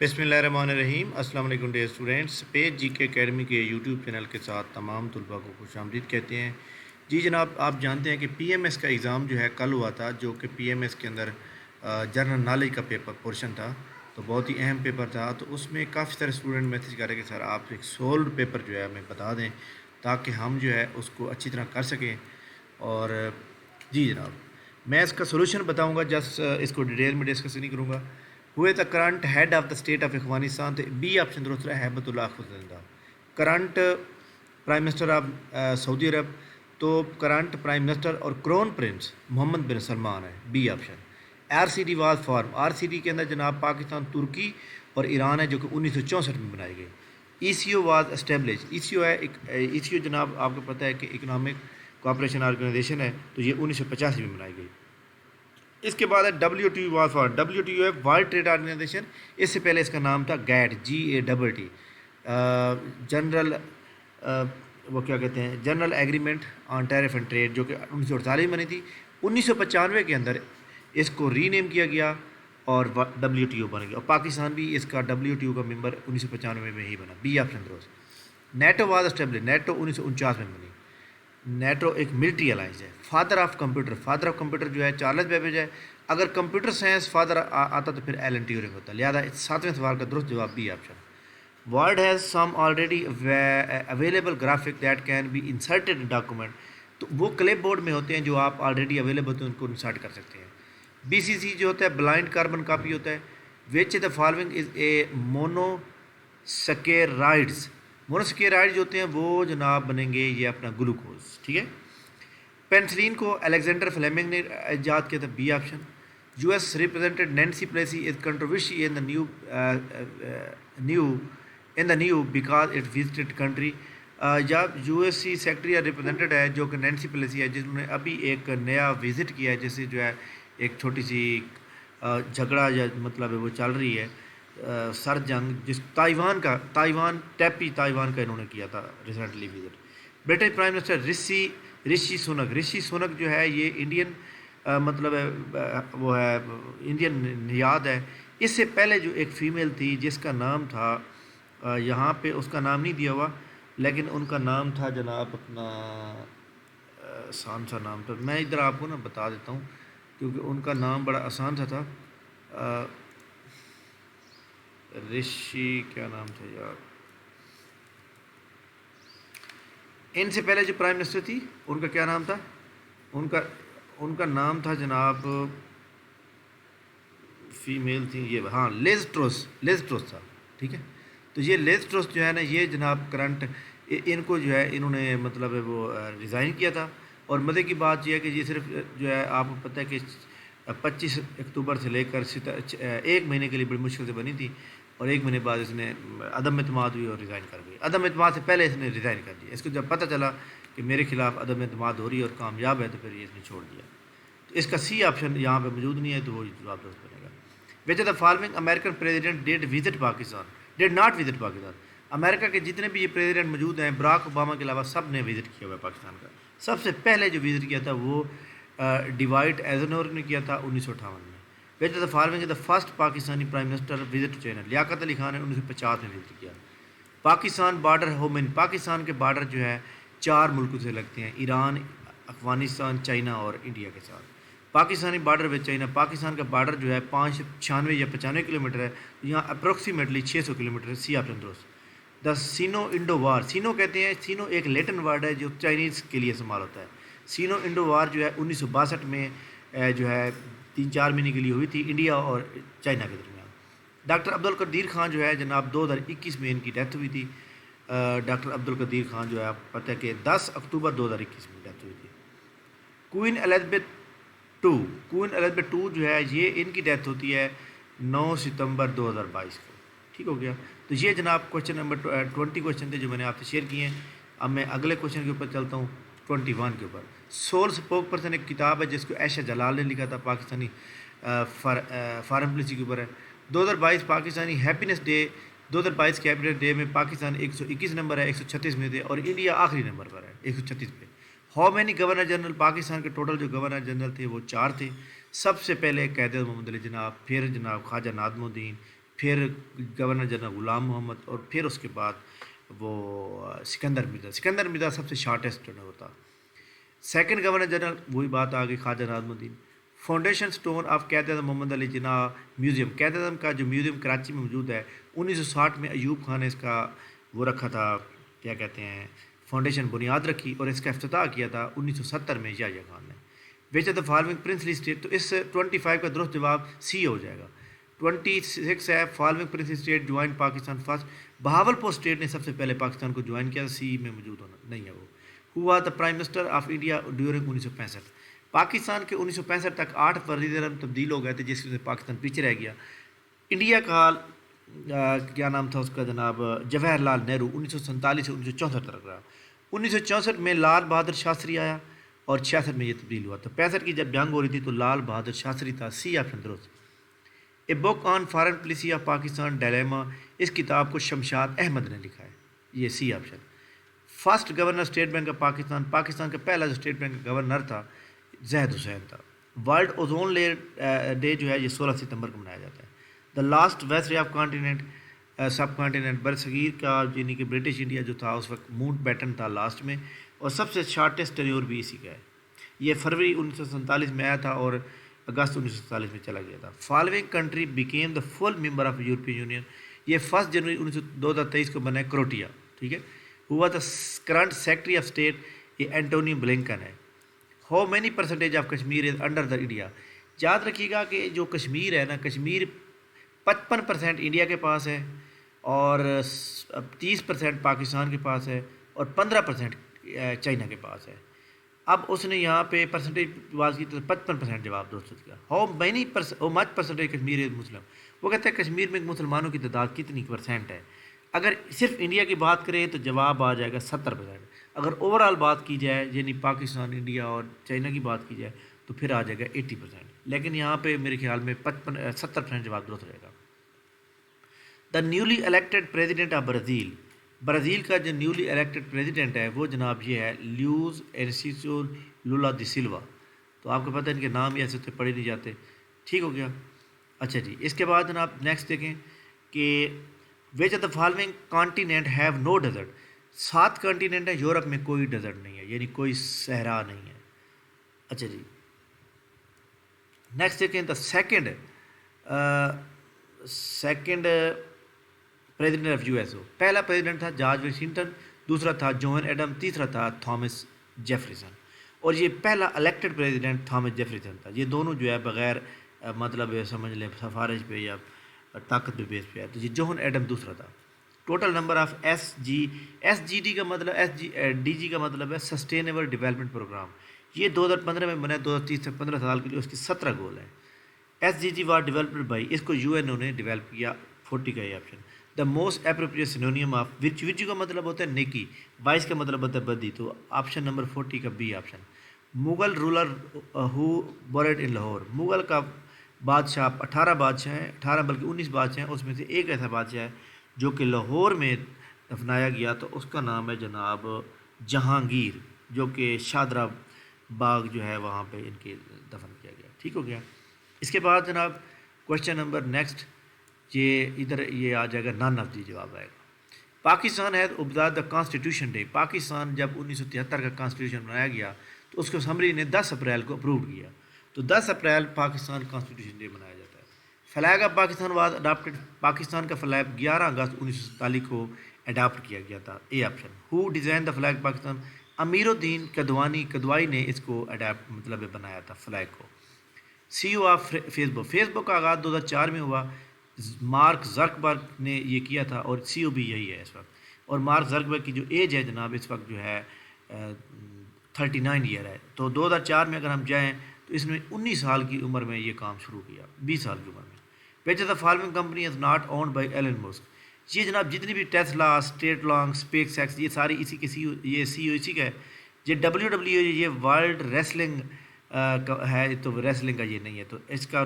بسم اللہ الرحمن الرحیم۔ السلام علیکم ڈیئر اسٹوڈینٹس، پیج جی کے اکیڈمی کے یوٹیوب چینل کے ساتھ تمام طلباء کو خوش آمدید کہتے ہیں۔ جی جناب، آپ جانتے ہیں کہ پی ایم ایس کا ایگزام جو ہے کل ہوا تھا، جو کہ پی ایم ایس کے اندر جنرل نالج کا پیپر پورشن تھا، تو بہت ہی اہم پیپر تھا۔ تو اس میں کافی سارے اسٹوڈنٹ میسیج کر رہے کہ سر آپ ایک سولڈ پیپر جو ہے ہمیں بتا دیں تاکہ ہم جو ہے اس کو اچھی طرح کر سکیں۔ اور جی جناب، میں اس کا سولوشن بتاؤں گا، جسٹ اس کو ڈیٹیل میں ڈسکس نہیں کروں گا۔ ہوئے the current head of the state of Afghanistan, تو بی آپشن درست ہے، ہیبت اللہ خزندہ۔ Current prime minister of Saudi عرب، تو کرنٹ پرائم منسٹر اور کرون پرنس محمد بن سلمان ہے، B option. R C D was form, R C D کے اندر جناب پاکستان، ترکی اور ایران ہے، جو کہ 1964 میں بنائی گئی۔ ای سی او واز اسٹیبلش، ای سی او ہے ای سی او جناب آپ کو پتہ ہے کہ اکنامک کوآپریشن آرگنائزیشن ہے، تو یہ 1985 میں بنائی گئی۔ اس کے بعد ہے W T was for, W T ہے ورلڈ ٹریڈ آرگنائزیشن، اس سے پہلے اس کا نام تھا GATT, G A double T, General وہ کیا کہتے ہیں، General Agreement on Tariff and Trade, جو کہ 1948 میں بنی تھی۔ 1995 کے اندر اس کو ری نیم کیا گیا اور ڈبلیو ٹی او بن گیا، اور پاکستان بھی اس کا ڈبلیو ٹی او کا ممبر 1995 میں ہی بنا، بی آپشن درست۔ نیٹو واز اسٹیبلش، نیٹو 1949 میں بنی۔ نیٹو ایک ملٹری الائنس ہے۔ Father of computer, father of computer جو ہے چارلس بیبیج ہے۔ اگر کمپیوٹر سائنس فادر آتا تو پھر ایلن ٹیورنگ ہوتا، لہٰذا 7ویں سوال کا درست جواب B option. Word has some already available graphic that can be inserted document, تو وہ کلپ بورڈ میں ہوتے ہیں جو آپ آلریڈی اویلیبل ہوتے ہیں، ان کو انسرٹ کر سکتے ہیں۔ بی سی سی جو ہوتا ہے بلائنڈ کاربن کاپی ہوتا ہے۔ وچ دا فالوئنگ از اے مونوسکیرائڈز، مونوسکیرائڈ جو ہوتے ہیں وہ جناب بنیں گے یہ اپنا گلوکوز، ٹھیک ہے۔ پینسلین کو الیگزینڈر فلیمنگ نے ایجاد کیا تھا، B option. U S represented Nancy Pelosi is controversy in the new because it visited country, جب U S C secretary represented ہے جو کہ نینسی پیلوسی ہے، جنہوں نے ابھی ایک نیا وزٹ کیا ہے، جیسے جو ہے ایک چھوٹی سی جھگڑا یا مطلب وہ چل رہی ہے، سر جنگ، جس تائیوان تائیوان کا انہوں نے کیا تھا recently visit. British prime minister Rishi sonic جو ہے یہ انڈین مطلب وہ ہے انڈین نیاد ہے۔ اس سے پہلے جو ایک فیمیل تھی جس کا نام تھا، یہاں پہ اس کا نام نہیں دیا ہوا، لیکن ان کا نام تھا جناب اپنا آسان سا نام تھا، میں ادھر آپ کو نا بتا دیتا ہوں کیونکہ ان کا نام بڑا آسان سا تھا۔ رشی کیا نام تھا یار، ان سے پہلے جو پرائم منسٹر تھی ان کا کیا نام تھا، ان کا نام تھا جناب، فیمیل تھی یہ، ہاں لیز ٹروس تھا، ٹھیک ہے۔ تو یہ لیز ٹروس جو ہے نا، یہ جناب کرنٹ ان کو جو ہے انہوں نے مطلب وہ ریزائن کیا تھا۔ اور مزے کی بات یہ ہے کہ یہ صرف جو ہے آپ کو پتہ ہے کہ 25 اکتوبر سے لے کر ایک مہینے کے لیے بڑی مشکل سے بنی تھی، اور ایک مہینے بعد اس نے عدم اعتماد ہوئی اور ریزائن کر گئی۔ عدم اعتماد سے پہلے اس نے ریزائن کر دیا، اس کو جب پتہ چلا کہ میرے خلاف عدم اعتماد ہو رہی ہے اور کامیاب ہے، تو پھر یہ اس نے چھوڑ دیا۔ تو اس کا سی آپشن یہاں پہ موجود نہیں ہے، تو وہ جواب درست بنے گا۔ Which the following American president did not visit Pakistan, امریکہ کے جتنے بھی یہ پریزیڈنٹ موجود ہیں براک اوباما کے علاوہ سب نے وزٹ کیا ہوا ہے پاکستان کا۔ سب سے پہلے جو وزٹ کیا تھا وہ ڈیوائٹ ایزنور نے کیا تھا 1958 میں۔ Which the following the first Pakistani prime minister visit China, Liaquat Ali Khan نے 1950 میں وزٹ کیا۔ پاکستان بارڈر ہومن، پاکستان کے بارڈر جو ہے 4 ملکوں سے لگتے ہیں، ایران، افغانستان، چائنا اور انڈیا کے ساتھ۔ پاکستانی بارڈر وچ چائنا، پاکستان کا بارڈر جو ہے 96 یا 95 کلومیٹر ہے، یہاں اپروکسیمیٹلی 600 کلومیٹر ہے، سی آپشن درست۔ دا سینو انڈو وار، سینو کہتے ہیں، سینو ایک لیٹن ورڈ ہے جو چائنیز کے لیے استعمال ہوتا ہے۔ سینو انڈو وار جو ہے 1962 میں جو ہے 3-4 مہینے کے لیے ہوئی تھی، انڈیا اور چائنا کے درمیان۔ ڈاکٹر عبدالقدیر خان جو ہے جناب 2021 میں ان کی ڈیتھ ہوئی تھی۔ ڈاکٹر عبدالقدیر خان جو ہے آپ کو پتہ ہے کہ 10 اکتوبر 2021 میں ڈیتھ ہوئی تھی۔ کوئین ایلزابتھ ٹو جو ہے یہ ان کی ڈیتھ ہوتی ہے 9 ستمبر 2022 کو، ٹھیک ہو گیا۔ تو یہ جناب کوشچن نمبر 20 کوشچن تھے جو میں نے آپ سے شیئر کیے ہیں۔ اب میں اگلے کوشچن کے اوپر چلتا ہوں، 21 کے اوپر۔ سول اسپوک پرسن ایک کتاب ہے جس کو عائشہ جلال نے لکھا تھا، پاکستانی فارن پالیسی کے اوپر ہے۔ 2022 پاکستانی ہیپینس ڈے، 2022 کے ہیپینس ڈے میں پاکستان 121 نمبر ہے، 136 میں تھے، اور انڈیا آخری نمبر پر ہے 136 پہ۔ How many governor general, Pakistan کے ٹوٹل جو گورنر جنرل تھے وہ 4 تھے۔ سب سے پہلے قائد محمد علی جناح، پھر جناب خواجہ نادم الدین، پھر گورنر جنرل غلام محمد، اور پھر اس کے بعد وہ سکندر مرزا سب سے شارٹیسٹ ہوتا. سیکنڈ گورنر جنرل وہی بات آ گئی خواجہ نظم الدین. Foundation stone of Quaid Azam Muhammad Ali Jinnah museum, Quaid Azam کا جو میوزیم کراچی میں موجود ہے 1960 میں ایوب خان نے اس کا وہ رکھا تھا، کیا کہتے ہیں، فاؤنڈیشن بنیاد رکھی، اور اس کا افتتاح کیا تھا 1970 میں یحییٰ خان نے. Which are the following princely state, تو اس 25 کا درست جواب سی ہو جائے گا. 26 ہے following princely state join Pakistan first, Bahawalpur state نے سب سے پہلے پاکستان کو جوائن کیا، سی میں موجود ہونا نہیں ہے وہ. ہوا the prime minister of India during 1965، Pakistan کے 1965 تک 8 وزیر اعظم تبدیل ہو گئے تھے جس سے پاکستان پیچھے رہ گیا. انڈیا کا کیا نام تھا اس کا جناب، جواہر لال نہرو، 1947 سے 1964 تک رہا. 1964 میں لال بہادر شاستری آیا اور 66 میں یہ تبدیل ہوا. تو 65 کی جب جنگ ہو رہی تھی تو لال بہادر شاستری تھا، سی آپشن درست. A book on foreign policy of Pakistan dilemma, اس کتاب کو شمشاد احمد نے لکھا ہے، یہ C option. First governor State Bank of Pakistan, Pakistan کا پہلا جو اسٹیٹ بینک کا گورنر تھا زاہد حسین تھا. ورلڈ اوزون لیئر ڈے جو ہے یہ 16 ستمبر کو منایا جاتا ہے. The last viceroy of continent, subcontinent برصغیر کا یعنی کہ برٹش انڈیا جو تھا اس وقت ماؤنٹ بیٹن تھا لاسٹ میں، اور سب سے شارٹیسٹ ٹینیور بھی اسی کا ہے. یہ فروری 1947 میں آیا تھا اور اگست 1947 میں چلا گیا تھا. Following country became the full member of European Union, یہ 1 جنوری 2023 کو بنا ہے کروٹیا. ٹھیک ہے. ہوا تھا کرنٹ سیکرٹری آف اسٹیٹ، یہ اینٹونی بلنکن ہے. How many percentage of Kashmir is under the India, یاد رکھیے گا کہ جو کشمیر ہے نا، کشمیر 55% انڈیا کے پاس ہے، اور 30% پاکستان کے پاس ہے، اور 15% چائنا کے پاس ہے. اب اس نے یہاں پہ پرسنٹیج بات کی تو 55% جواب درست دیا. ہاؤ مچ پرسنٹیج کشمیر از مسلم، وہ کہتے ہیں کشمیر میں مسلمانوں کی تعداد کتنی پرسنٹ ہے. اگر صرف انڈیا کی بات کریں تو جواب آ جائے گا 70%. اگر اوور آل بات کی جائے یعنی پاکستان، انڈیا اور چائنا کی بات کی جائے تو پھر آ جائے گا 80%. لیکن یہاں پہ میرے خیال میں 70% جواب درست رہے گا. The newly elected president of Brazil, Brazil کا جو نیولی الیکٹڈ پریزیڈنٹ ہے وہ جناب یہ ہے لیوز انیسیو لولا دی سلوا. تو آپ کو پتہ ہے ان کے نام ہی ایسے پڑھے نہیں جاتے. ٹھیک ہو گیا. اچھا جی، اس کے بعد جناب نیکسٹ دیکھیں کہ which of the following continent have no desert, 7 continent ہے، یورپ میں کوئی ڈیزرٹ نہیں ہے یعنی کوئی صحرا نہیں ہے. اچھا جی، نیکسٹ دیکھیں the second president of U S O. پہلا پریزیڈنٹ تھا جارج واشنگٹن، دوسرا تھا جون ایڈم، تیسرا تھا تھامس جیفریسن، اور یہ پہلا الیکٹڈ پریزیڈنٹ تھامس جیفریسن تھا. یہ دونوں جو ہے بغیر مطلب سمجھ لیں سفارش پہ یا طاقت پہ بیس پہ ہے. تو یہ جون ایڈم دوسرا تھا. Total number of S G D کا مطلب ڈی جی کا مطلب ہے سسٹینیبل ڈیولپمنٹ پروگرام. یہ 2015 میں بنا ہے، 2030 تک 15 سال کے لیے اس کی 17 گول ہیں. S G were developed by, اس کو یو این او نے ڈیولپ کیا. 40 کا یہ option. The most appropriate synonym of which کا مطلب ہوتا ہے نیکی، 22 کا مطلب ہوتا ہے بدی. تو آپشن نمبر 40 کا B option. Mughal ruler who born in Lahore, Mughal کا بادشاہ 18 بادشاہ ہیں، 18 بلکہ 19 بادشاہ ہیں، اس میں سے ایک ایسا بادشاہ ہے جو کہ لاہور میں دفنایا گیا. تو اس کا نام ہے جناب جہانگیر، جو کہ شادرہ باغ جو ہے وہاں پہ ان کے دفن کیا گیا. ٹھیک ہو گیا. اس کے بعد جناب کوشچن نمبر نیکسٹ، یہ ادھر یہ آ جائے گا نان آف دی جواب آئے گا. پاکستان ہے ابتداء دا کانسٹیٹیوشن ڈے، پاکستان جب 1973 کا کانسٹیٹیوشن بنایا گیا تو اس کو اسمبلی نے 10 اپریل کو اپرووڈ کیا. تو 10 اپریل پاکستان کانسٹیٹیوشن ڈے منایا جاتا ہے. Flag of Pakistan was adapted, Pakistan کا فلیگ 11 اگست 1947 کو اڈاپٹ کیا گیا تھا. A option. Who design the flag Pakistan, Amiruddin Kidwai نے اس کو اڈاپٹ مطلب بنایا تھا فلیگ کو. C O of Facebook, Facebook کا آغاز 2004 میں ہوا، مارک زرکبرگ نے یہ کیا تھا، اور سی او بھی یہی ہے اس وقت. اور مارک زرکبرگ کی جو ایج ہے جناب اس وقت جو ہے 39 ایئر ہے. تو 2004 میں اگر ہم جائیں تو اس نے 19 سال کی عمر میں یہ کام شروع کیا، 20 سال کی عمر میں. Which of the following company is not owned by Elon Musk, یہ جناب جتنی بھی ٹیسلا، اسٹیٹ لانگ، اسپیس ایکس، یہ ساری اسی کے یہ سی او اسی کا ہے. یہ WWE یہ ورلڈ ریسلنگ ہے، تو ریسلنگ کا یہ نہیں ہے. تو اس کا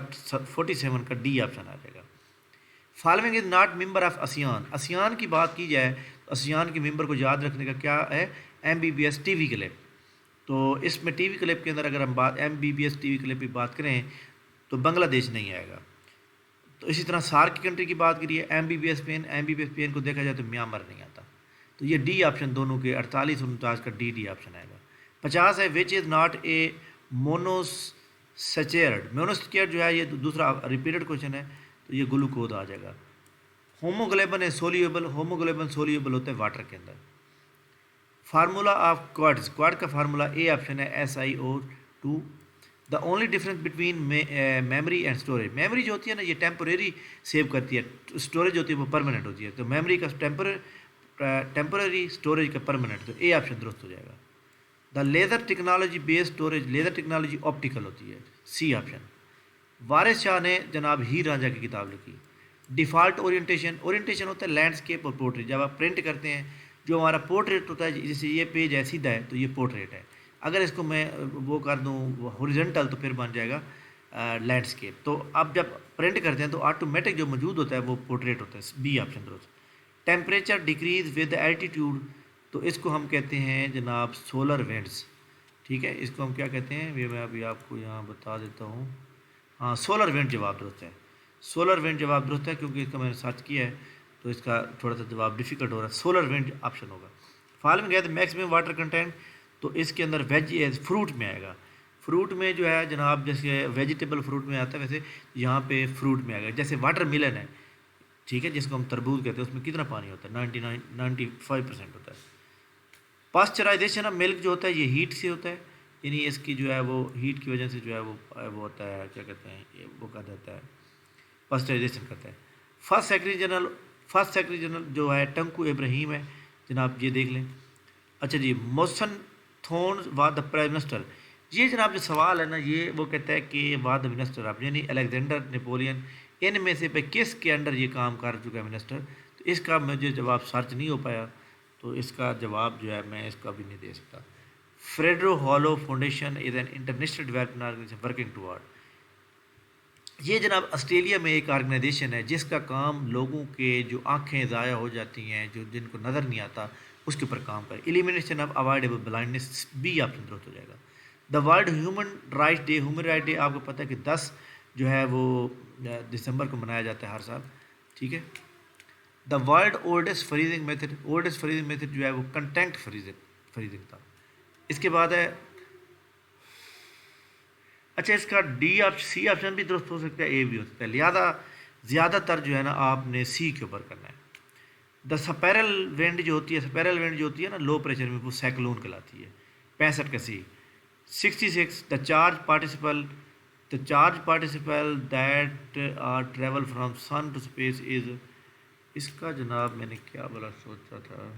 47 کا ڈی آپشن آ جائے گا. Following is not member of ASEAN, ASEAN کی بات کی جائے تو آسیان کے ممبر کو یاد رکھنے کا کیا ہے، MBBS ٹی وی کلب. تو اس میں ٹی وی کلب کے اندر اگر ہم MBBS ٹی وی کلب کی بات کریں تو بنگلہ دیش نہیں آئے گا. تو اسی طرح سارک کی کنٹری کی بات کریے، ایم بی بی ایس پین کو دیکھا جائے تو میانمار نہیں آتا. تو یہ ڈی آپشن دونوں کے 48 49 کا ڈی آپشن آئے گا. 50 ہے وچ از ناٹ اے مونوسیچیرڈ. مونوسیچیرڈ جو ہے یہ دوسرا ریپیٹڈ کوشچن ہے، تو یہ گلوکوز آ جائے گا. ہوموگلوبن ہے سولیبل، ہوموگلوبن سولیبل ہوتا ہے واٹر کے اندر. فارمولا آف کوارٹز، کوارٹ کا فارمولا اے آپشن ہے SiO2. The only difference between memory and storage. Memory جو ہوتی ہے نا یہ ٹیمپوریری سیو کرتی ہے، اسٹوریج ہوتی ہے وہ پرماننٹ ہوتی ہے. تو میموری کا ٹیمپرری، اسٹوریج کا پرماننٹ. تو اے آپشن درست ہو جائے گا. دا لیزر ٹیکنالوجی بیس اسٹوریج، لیزر ٹیکنالوجی آپٹیکل ہوتی ہے، سی آپشن. وارث شاہ نے جناب ہیر رانجھا کی کتاب لکھی. ڈیفالٹ اورینٹیشن، اورینٹیشن ہوتا ہے لینڈسکیپ اور پورٹریٹ. جب آپ پرنٹ کرتے ہیں جو ہمارا پورٹریٹ ہوتا ہے، جیسے یہ پیج ہے سیدھا ہے تو یہ پورٹریٹ ہے. اگر اس کو میں وہ کر دوں ہاریزونٹل تو پھر بن جائے گا لینڈسکیپ. تو اب جب پرنٹ کرتے ہیں تو آٹومیٹک جو موجود ہوتا ہے وہ پورٹریٹ ہوتا ہے، بی آپشن درست. ٹیمپریچر ڈیکریز ود ایلٹیٹیوڈ، تو اس کو ہم کہتے ہیں جناب سولر وینڈس. ٹھیک ہے، اس کو ہم کیا کہتے ہیں یہ میں ابھی آپ کو یہاں بتا دیتا ہوں. ہاں سولر وینڈ جواب درست ہے. سولر وینڈ جواب درست ہے کیونکہ اس کا میں نے سرچ کیا ہے تو اس کا تھوڑا سا جواب ڈیفیکلٹ ہو رہا ہے. سولر وینڈ آپشن ہوگا. فالوئنگ ہے میکسیمم واٹر کنٹینٹ، تو اس کے اندر ویج فروٹ میں آئے گا. فروٹ میں جو ہے جناب جیسے ویجیٹیبل فروٹ میں آتا ہے ویسے یہاں پہ فروٹ میں آئے گا. جیسے واٹر ملن ہے، ٹھیک ہے، جس کو ہم تربوز کہتے ہیں، اس میں کتنا پانی ہوتا ہے؟ 95% ہوتا ہے. پاسچرائزیشن آف ملک جو ہوتا ہے یہ ہیٹ سے ہوتا ہے، یعنی اس کی جو ہے وہ ہیٹ کی وجہ سے جو ہے وہ ہوتا ہے، کیا کہتے ہیں، وہ کہا جاتا ہے پاسچرائزیشن کرتا ہے. فرسٹ سیکرٹری جنرل جو ہے ٹنکو ابراہیم ہے جناب، یہ دیکھ لیں. اچھا جی، Mohsin تھون was the prime minister. یہ جناب جو سوال ہے نا یہ وہ کہتا ہے کہ واز دا منسٹر آف، یعنی الیگزینڈر نیپولین ان میں سے پہ کس کے انڈر یہ کام کر چکا ہے منسٹر. تو اس کا مجھے جواب سرچ نہیں ہو پایا، تو اس کا جواب جو ہے میں اس کا بھی نہیں دے سکتا. Fred Hollows Foundation is an international development organisation working toward. یہ جناب آسٹریلیا میں ایک آرگنائزیشن ہے جس کا کام لوگوں کے جو آنکھیں ضائع ہو جاتی ہیں، جو جن کو نظر نہیں آتا، اس کے اوپر کام کرے. Elimination of avoidable blindness, B option درست ہو جائے گا. The world human right day, human right day آپ کو پتہ ہے کہ 10 جو ہے وہ دسمبر کو منایا جاتا ہے ہر سال. ٹھیک ہے. The world oldest freezing method, oldest freezing method جو ہے وہ کنٹینٹ فریزنگ تھا. اس کے بعد ہے اچھا اس کا سی آپشن بھی درست ہو سکتا ہے، اے بھی ہو سکتا ہے، لہٰذا زیادہ تر جو ہے نا آپ نے سی کے اوپر کرنا ہے. دا سپیرل وینڈ جو ہوتی ہے نا لو پریشر میں، وہ سائیکلون کہلاتی ہے. 65 کا C. 66 the charge particle that are travel from sun to space is. اس کا جناب میں نے کیا بلا سوچا تھا،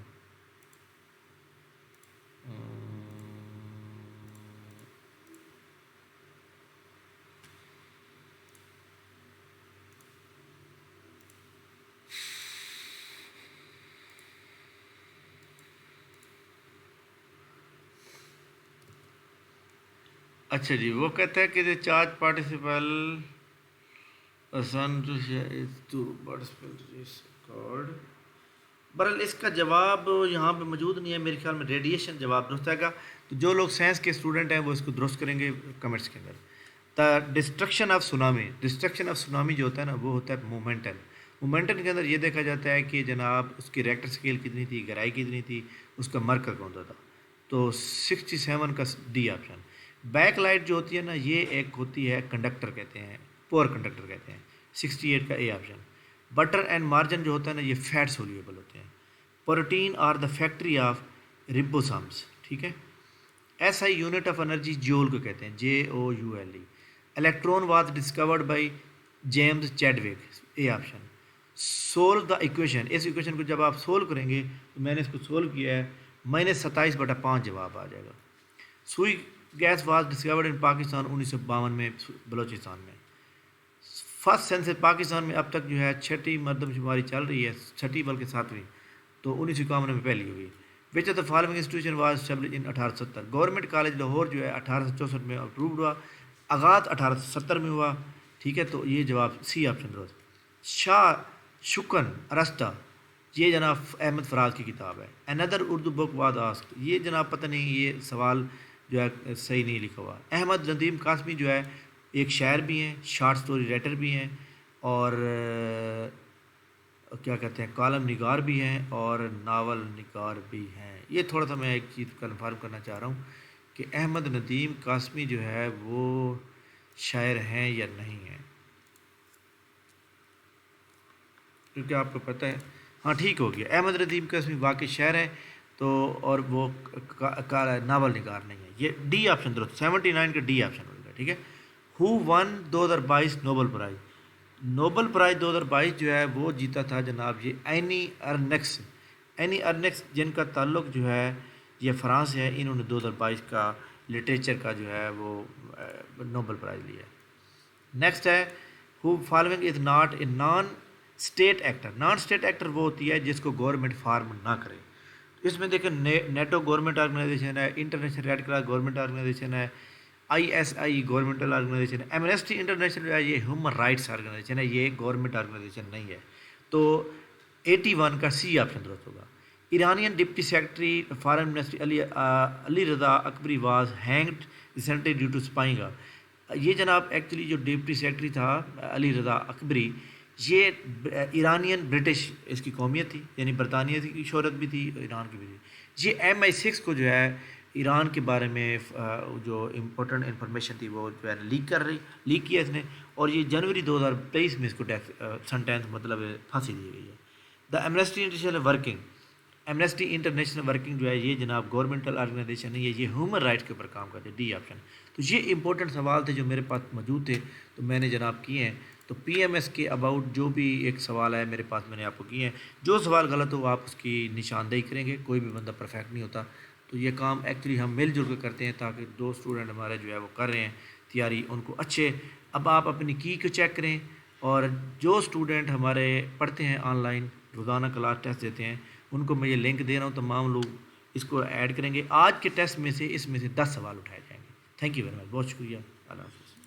اچھا جی وہ کہتا ہے کہ چارج پارٹیسپل سن ٹو برحال اس کا جواب یہاں پہ موجود نہیں ہے میرے خیال میں. ریڈیشن جواب درست آئے گا. تو جو لوگ سائنس کے اسٹوڈنٹ ہیں وہ اس کو درست کریں گے کمنٹس کے اندر. دا ڈسٹرکشن آف سونامی جو ہوتا ہے نا وہ ہوتا ہے مومنٹن. مومنٹن کے اندر یہ دیکھا جاتا ہے کہ جناب اس کی ریکٹر اسکیل کتنی تھی، گہرائی کتنی تھی، اس کا مرکز کون سا تھا. تو 67 کا ڈی آپشن. بیک لائٹ جو ہوتی ہے نا یہ ایک ہوتی ہے کنڈکٹر کہتے ہیں، پور کنڈکٹر کہتے ہیں. 68 کا A option. Butter and margarine جو ہوتا ہے نا یہ فیٹ سولیبل ہوتے ہیں. Protein are the factory of ribosomes. ٹھیک ہے. S I unit of energy joule کو کہتے ہیں، JOULE. Electron was discovered by James Chadwick, A option. Solve the equation, اس ایکویشن کو جب آپ سولو کریں گے تو میں نے اس کو سولو کیا ہے، -27/5 جواب آ جائے گا. Sui gas was discovered in Pakistan 1952 میں بلوچستان میں. فرسٹ سینسس پاکستان میں اب تک جو ہے 6ٹی مردم شماری چل رہی ہے، 6ٹی بلکہ 7ویں، تو 1951 میں پہلی ہوئی. وچ of the following institution was establish in 1870. Government college Lahore جو ہے 1864 میں اپرووڈ ہوا، آغاز 1870 میں ہوا. ٹھیک ہے، تو یہ جواب سی آپشن درست. شاہ شکن ارسطا، یہ جناب احمد فراز کی کتاب ہے. اندر اردو بک واز آسکڈ، یہ جناب پتہ نہیں یہ سوال جو ہے صحیح نہیں لکھا ہوا. احمد ندیم قاسمی جو ہے ایک شاعر بھی ہیں، شارٹ سٹوری رائٹر بھی ہیں، اور کیا کہتے ہیں کالم نگار بھی ہیں اور ناول نگار بھی ہیں. یہ تھوڑا سا میں ایک چیز کنفرم کرنا چاہ رہا ہوں کہ احمد ندیم قاسمی جو ہے وہ شاعر ہیں یا نہیں ہیں، کیونکہ آپ کو پتہ ہے. ہاں ٹھیک ہو گیا، احمد ندیم قاسمی واقعی شاعر ہیں تو، اور وہ ناول نگار نہیں ہے. یہ ڈی آپشن درست، 79 کا ڈی آپشن ہوگا. ٹھیک ہے. Who won 2022 Nobel prize. Nobel prize 2022 جو ہے وہ جیتا تھا جناب یہ اینی ارنکس. اینی ارنکس جن کا تعلق جو ہے یہ فرانس سے ہے، انہوں نے 2022 کا لٹریچر کا جو ہے وہ نوبل پرائز لیا ہے. نیکسٹ ہے who following is not a non state actor. Non state actor وہ ہوتی ہے جس کو گورنمنٹ فارم نہ کرے. اس میں دیکھیں نیٹو گورنمنٹ آرگنائزیشن ہے، International Red Cross government organization ہے، ISI گورنمنٹل آرگنائزیشن ہے، ایمنسٹی انٹرنیشنل جو ہے یہ ہیومن رائٹس آرگنائزیشن ہے، یہ گورنمنٹ آرگنائزیشن نہیں ہے. تو 81 کا سی آپشن درست ہوگا. Iranian deputy secretary foreign ministry Ali Reza Akbari was hanged recently due to spying. یہ جناب ایکچولی جو ڈپٹی سیکرٹری تھا علی رضا اکبری، یہ ایرانین برٹش اس کی قومیت تھی، یعنی برطانیہ کی شہرت بھی تھی، ایران کی بھی تھی. یہ MI6 کو جو ہے ایران کے بارے میں جو امپورٹنٹ انفارمیشن تھی وہ جو ہے لیک کیا اس نے، اور یہ جنوری 2023 میں اس کو سنٹینس مطلب پھانسی دی گئی ہے. The Amnesty International working. Amnesty International working جو ہے یہ جناب گورنمنٹل آرگنائزیشن نہیں ہے، یہ ہیومن رائٹس کے اوپر کام کرتے ہیں. D option. تو یہ امپورٹنٹ سوال تھے جو میرے پاس موجود تھے تو میں نے جناب کیے ہیں. تو PMS کے اباؤٹ جو بھی ایک سوال ہے میرے پاس میں نے آپ کو کیے ہیں. جو سوال غلط ہو آپ اس کی نشاندہی کریں گے، کوئی بھی بندہ پرفیکٹ نہیں ہوتا. تو یہ کام ایکچولی ہم مل جل کے کرتے ہیں تاکہ دو اسٹوڈنٹ ہمارے جو ہے وہ کر رہے ہیں تیاری ان کو اچھے. اب آپ اپنی کی کو چیک کریں، اور جو اسٹوڈنٹ ہمارے پڑھتے ہیں آن لائن روزانہ کلاس ٹیسٹ دیتے ہیں ان کو میں یہ لنک دے رہا ہوں، تمام لوگ اس کو ایڈ کریں گے. آج کے ٹیسٹ میں سے اس میں سے 10 سوال اٹھائے جائیں گے. تھینک یو ویری مچ، بہت شکریہ. اللہ حافظ.